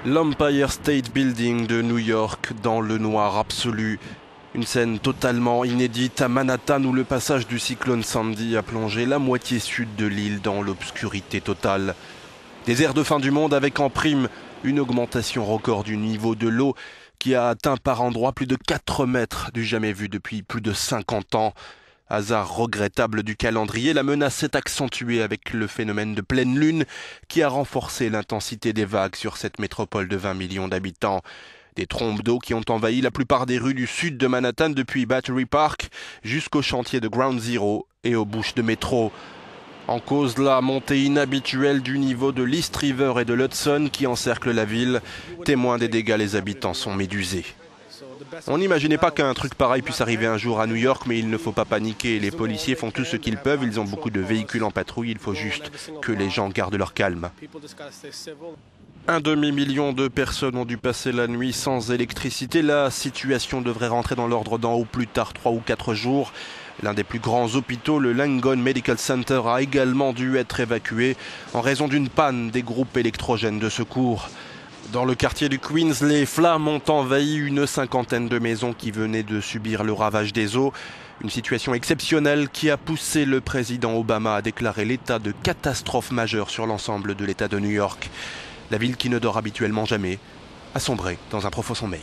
L'Empire State Building de New York dans le noir absolu. Une scène totalement inédite à Manhattan où le passage du cyclone Sandy a plongé la moitié sud de l'île dans l'obscurité totale. Des airs de fin du monde avec en prime une augmentation record du niveau de l'eau qui a atteint par endroits plus de 4 mètres du jamais vu depuis plus de 50 ans. Hasard regrettable du calendrier, la menace s'est accentuée avec le phénomène de pleine lune qui a renforcé l'intensité des vagues sur cette métropole de 20 millions d'habitants. Des trombes d'eau qui ont envahi la plupart des rues du sud de Manhattan depuis Battery Park jusqu'au chantier de Ground Zero et aux bouches de métro. En cause la montée inhabituelle du niveau de l'East River et de l'Hudson qui encercle la ville. Témoins des dégâts, les habitants sont médusés. On n'imaginait pas qu'un truc pareil puisse arriver un jour à New York, mais il ne faut pas paniquer. Les policiers font tout ce qu'ils peuvent, ils ont beaucoup de véhicules en patrouille, il faut juste que les gens gardent leur calme. 1 demi-million de personnes ont dû passer la nuit sans électricité. La situation devrait rentrer dans l'ordre dans au plus tard 3 ou 4 jours. L'un des plus grands hôpitaux, le Langone Medical Center, a également dû être évacué en raison d'une panne des groupes électrogènes de secours. Dans le quartier du Queens, les flammes ont envahi une 50aine de maisons qui venaient de subir le ravage des eaux. Une situation exceptionnelle qui a poussé le président Obama à déclarer l'état de catastrophe majeure sur l'ensemble de l'État de New York. La ville qui ne dort habituellement jamais a sombré dans un profond sommeil.